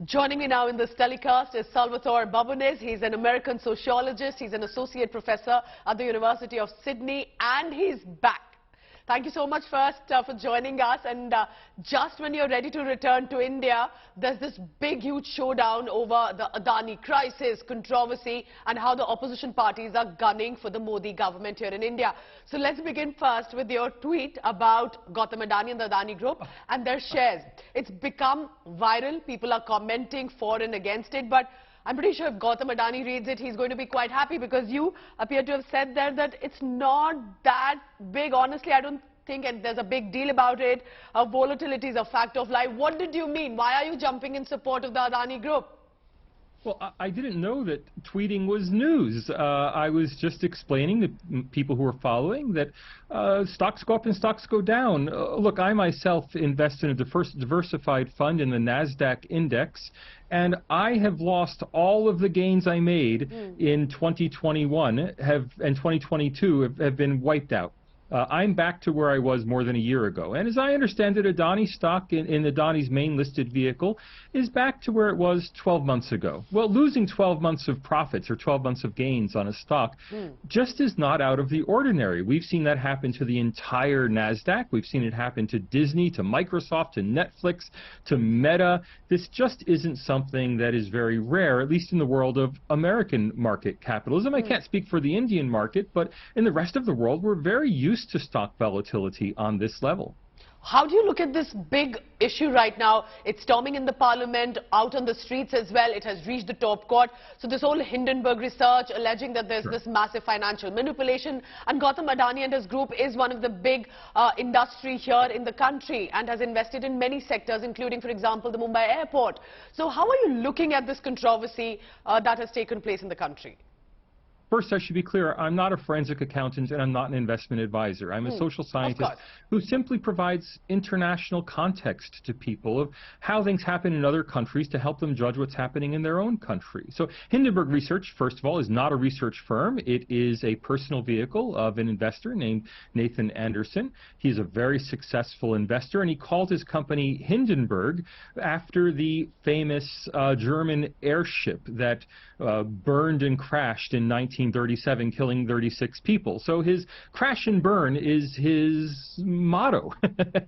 Joining me now in this telecast is Salvatore Babones. He's an American sociologist. He's an associate professor at the University of Sydney, and he's back. Thank you so much first for joining us. And just when you're ready to return to India, there's this big, huge showdown over the Adani crisis, controversy, and how the opposition parties are gunning for the Modi government here in India. So let's begin first with your tweet about Govt Adani and the Adani group and their shares. It's become viral. People are commenting for and against it, but I'm pretty sure if Govt Adani reads it, he's going to be quite happy, because you appear to have said there that it's not that big. Honestly, I don't think there's a big deal about it. Volatility is a fact of life. What did you mean? Why are you jumping in support of the Adani group? Well, I didn't know that tweeting was news. I was just explaining to people who are following that stocks go up and stocks go down. Look, I myself invest in a diversified fund in the NASDAQ index, and I have lost all of the gains I made in 2021 and 2022 have been wiped out. I'm back to where I was more than a year ago. And as I understand it, Adani stock in Adani's main listed vehicle is back to where it was 12 months ago. Well, losing 12 months of profits or 12 months of gains on a stock just is not out of the ordinary. We've seen that happen to the entire NASDAQ. We've seen it happen to Disney, to Microsoft, to Netflix, to Meta. This just isn't something that is very rare, at least in the world of American market capitalism. I can't speak for the Indian market, but in the rest of the world, we're very used to stock volatility on this level. How do you look at this big issue right now? It's storming in the parliament, out on the streets as well. It has reached the top court. So this whole Hindenburg research alleging that there's this massive financial manipulation, and Govt Adani and his group is one of the big industry here in the country and has invested in many sectors, including, for example, the Mumbai airport. So how are you looking at this controversy that has taken place in the country? First, I should be clear, I'm not a forensic accountant and I'm not an investment advisor. I'm a social scientist who simply provides international context to people of how things happen in other countries to help them judge what's happening in their own country. So Hindenburg Research, first of all, is not a research firm. It is a personal vehicle of an investor named Nathan Anderson. He's a very successful investor, and he called his company Hindenburg after the famous German airship that burned and crashed in 1937, killing 36 people. So his crash and burn is his motto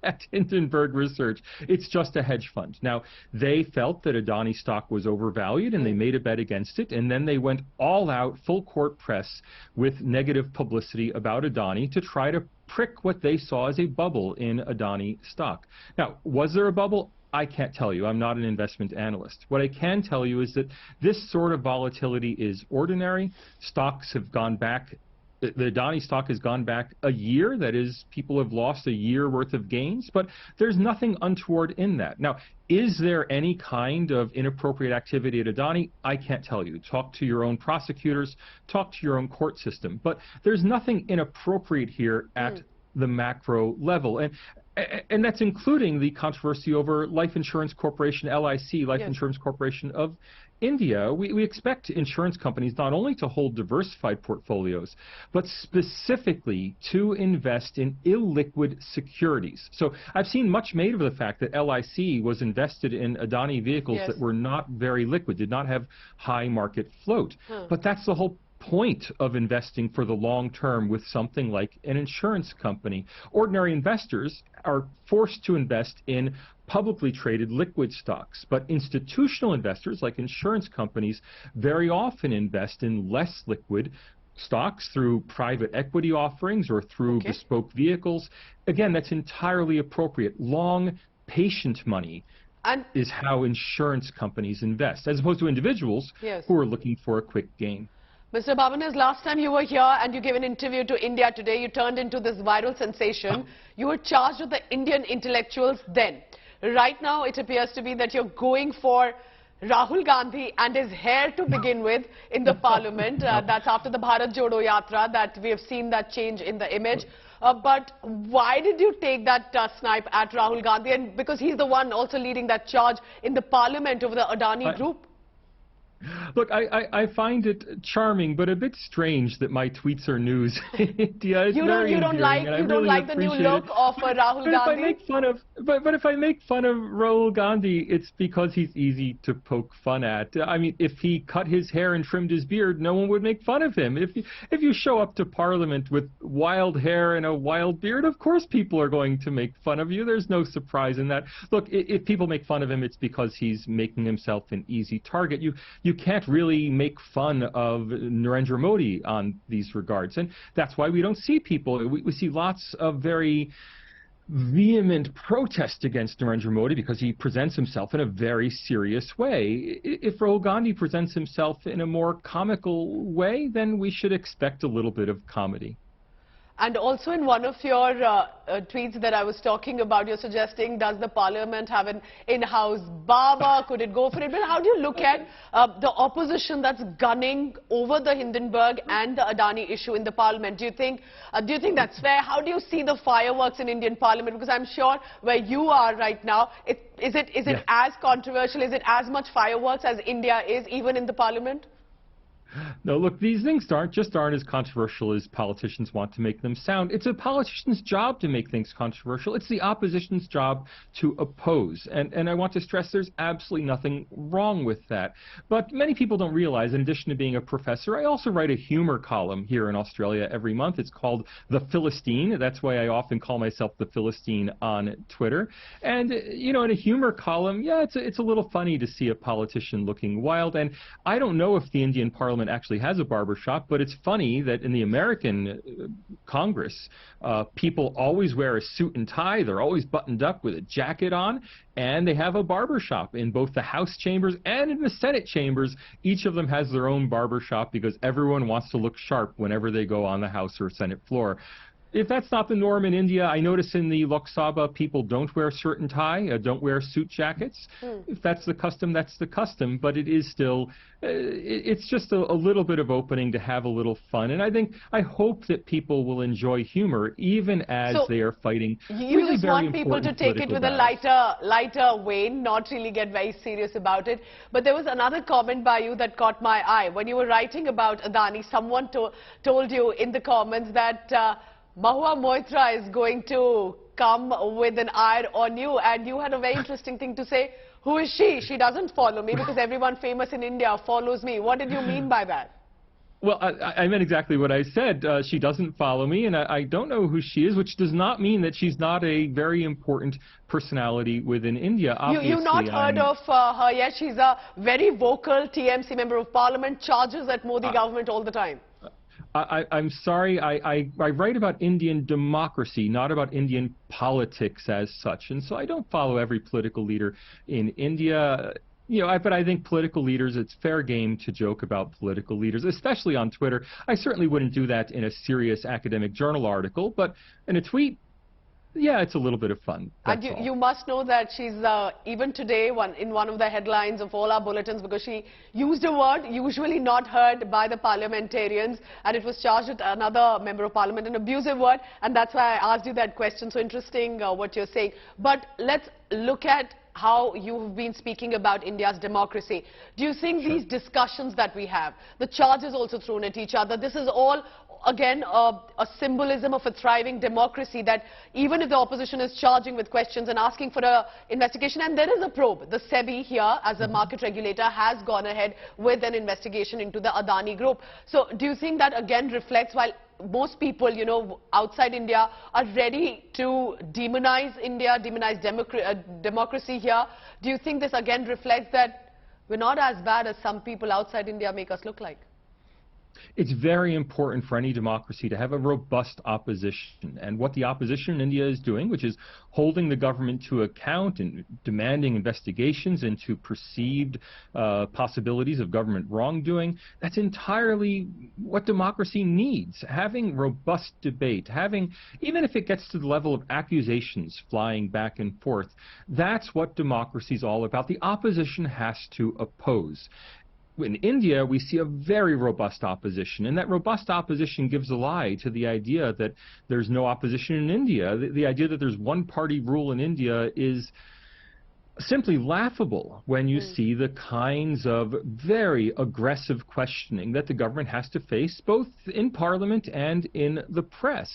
at Hindenburg Research. It's just a hedge fund. Now, they felt that Adani stock was overvalued, and they made a bet against it, and then they went all out, full court press, with negative publicity about Adani to try to prick what they saw as a bubble in Adani stock. Now, was there a bubble? I can't tell you. I'm not an investment analyst. What I can tell you is that this sort of volatility is ordinary. Stocks have gone back. The Adani stock has gone back a year. That is, people have lost a year worth of gains, but there's nothing untoward in that. Now, is there any kind of inappropriate activity at Adani? I can't tell you. Talk to your own prosecutors, talk to your own court system, but there's nothing inappropriate here at the macro level. And that's including the controversy over Life Insurance Corporation, LIC, Life Insurance Corporation of India. We expect insurance companies not only to hold diversified portfolios, but specifically to invest in illiquid securities. So I've seen much made of the fact that LIC was invested in Adani vehicles that were not very liquid, did not have high market float. But that's the whole point of investing for the long term with something like an insurance company. Ordinary investors are forced to invest in publicly traded liquid stocks, but institutional investors like insurance companies very often invest in less liquid stocks through private equity offerings or through bespoke vehicles. Again, that's entirely appropriate. Long, patient money is how insurance companies invest, as opposed to individuals who are looking for a quick gain. Mr. Babones, last time you were here and you gave an interview to India Today, you turned into this viral sensation. You were charged with the Indian intellectuals then. Right now, it appears to be that you're going for Rahul Gandhi and his hair to begin with in the parliament. That's after the Bharat Jodo Yatra that we have seen that change in the image. But why did you take that snipe at Rahul Gandhi? And because he's the one also leading that charge in the parliament over the Adani group. Look, I find it charming, but a bit strange that my tweets are news. Yeah, it's you don't like the new look of Rahul Gandhi? But if I make fun of Rahul Gandhi, it's because he's easy to poke fun at. I mean, if he cut his hair and trimmed his beard, no one would make fun of him. If you show up to Parliament with wild hair and a wild beard, of course people are going to make fun of you. There's no surprise in that. Look, if people make fun of him, it's because he's making himself an easy target. You can't really make fun of Narendra Modi on these regards, and that's why we don't see people. We see lots of very vehement protest against Narendra Modi because he presents himself in a very serious way. If Rahul Gandhi presents himself in a more comical way, then we should expect a little bit of comedy. And also in one of your tweets that I was talking about, you're suggesting, does the parliament have an in-house barber? Could it go for it? But how do you look at the opposition that's gunning over the Hindenburg and the Adani issue in the parliament? Do you think that's fair? How do you see the fireworks in Indian parliament? Because I'm sure where you are right now, is it as controversial? Is it as much fireworks as India is, even in the parliament? No, look, these things aren't as controversial as politicians want to make them sound. It's a politician's job to make things controversial. It's the opposition's job to oppose. And I want to stress there's absolutely nothing wrong with that. But many people don't realize, in addition to being a professor, I also write a humor column here in Australia every month. It's called The Philistine. That's why I often call myself The Philistine on Twitter. And, you know, in a humor column, yeah, it's a little funny to see a politician looking wild. And I don't know if the Indian Parliament actually has a barber shop, but it's funny that in the American Congress, people always wear a suit and tie. They're always buttoned up with a jacket on, and they have a barber shop in both the House chambers and in the Senate chambers. Each of them has their own barber shop because everyone wants to look sharp whenever they go on the House or Senate floor. If that's not the norm in India, I notice in the Lok Sabha people don't wear shirt and tie, don't wear suit jackets. If that's the custom, that's the custom. But it is still, it's just a little bit of opening to have a little fun. And I hope that people will enjoy humor even as they are fighting. You just want people to take it with a lighter vein, not really get very serious about it. But there was another comment by you that caught my eye. When you were writing about Adani, someone told you in the comments that Mahua Moitra is going to come with an eye on you, and you had a very interesting thing to say. Who is she? She doesn't follow me because everyone famous in India follows me. What did you mean by that? Well, I meant exactly what I said. She doesn't follow me, and I don't know who she is, which does not mean that she's not a very important personality within India. Obviously, you've not heard of her yet? She's a very vocal TMC member of parliament, charges at Modi government all the time. I'm sorry, I write about Indian democracy, not about Indian politics as such. And so I don't follow every political leader in India. You know, but I think political leaders, it's fair game to joke about political leaders, especially on Twitter. I certainly wouldn't do that in a serious academic journal article, but in a tweet, yeah, it's a little bit of fun. And you must know that she's, even today, in one of the headlines of all our bulletins, because she used a word usually not heard by the parliamentarians, and it was charged with another member of parliament, an abusive word, and that's why I asked you that question. So interesting what you're saying. But let's look at how you've been speaking about India's democracy. Do you think these discussions that we have, the charges also thrown at each other, this is all again a symbolism of a thriving democracy, that even if the opposition is charging with questions and asking for an investigation, and there is a probe, the SEBI here as a market regulator has gone ahead with an investigation into the Adani group. So do you think that again reflects, while most people, you know, outside India are ready to demonize India, demonize democracy here, do you think this again reflects that we're not as bad as some people outside India make us look like? It's very important for any democracy to have a robust opposition. And what the opposition in India is doing, which is holding the government to account and demanding investigations into perceived possibilities of government wrongdoing, that's entirely what democracy needs. Having robust debate, even if it gets to the level of accusations flying back and forth, that's what democracy is all about. The opposition has to oppose. In India, we see a very robust opposition, and that robust opposition gives a lie to the idea that there's no opposition in India. The idea that there's one-party rule in India is simply laughable when you see the kinds of very aggressive questioning that the government has to face, both in Parliament and in the press.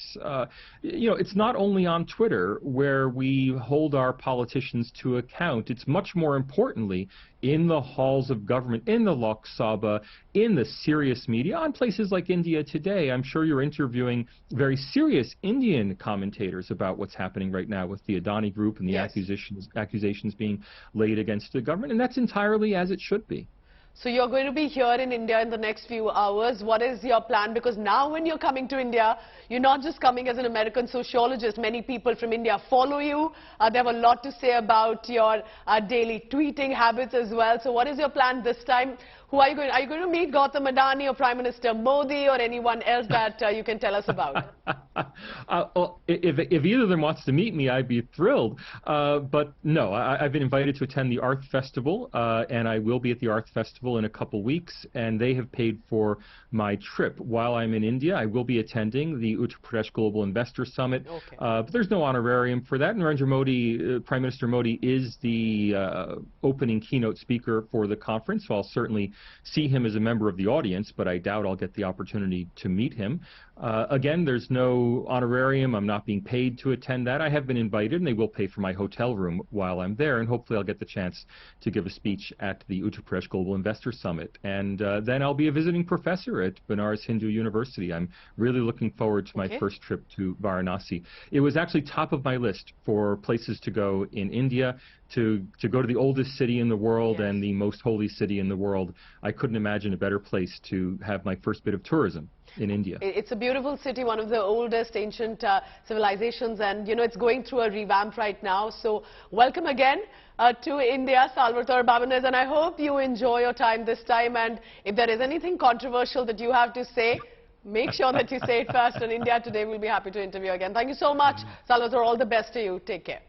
It's not only on Twitter where we hold our politicians to account. It's much more importantly in the halls of government, in the Lok Sabha, in the serious media, on places like India Today. I'm sure you're interviewing very serious Indian commentators about what's happening right now with the Adani group and the accusations being laid against the government, and that's entirely as it should be. So you're going to be here in India in the next few hours. What is your plan? Because now when you're coming to India, you're not just coming as an American sociologist. Many people from India follow you. They have a lot to say about your daily tweeting habits as well. So what is your plan this time? Who are you going to meet? Govt Adani or Prime Minister Modi or anyone else that you can tell us about? Well, if either of them wants to meet me, I'd be thrilled. But no, I've been invited to attend the Arth Festival, and I will be at the Arth Festival in a couple weeks, and they have paid for my trip. While I'm in India, I will be attending the Uttar Pradesh Global Investor Summit. Okay. But there's no honorarium for that. Narendra Modi, Prime Minister Modi, is the opening keynote speaker for the conference, so I'll certainly see him as a member of the audience, but I doubt I'll get the opportunity to meet him. Again, there's no honorarium. I'm not being paid to attend that. I have been invited, and they will pay for my hotel room while I'm there, and hopefully I'll get the chance to give a speech at the Uttar Pradesh Global Investor Summit. And then I'll be a visiting professor at Banaras Hindu University. I'm really looking forward to my first trip to Varanasi. It was actually top of my list for places to go in India, to go to the oldest city in the world and the most holy city in the world. I couldn't imagine a better place to have my first bit of tourism in India. It's a beautiful city, one of the oldest ancient civilizations, and it's going through a revamp right now. So welcome again to India, Salvatore Babones, and I hope you enjoy your time this time. And if there is anything controversial that you have to say, make sure that you say it first. And India Today will be happy to interview again. Thank you so much, Salvatore. All the best to you. Take care.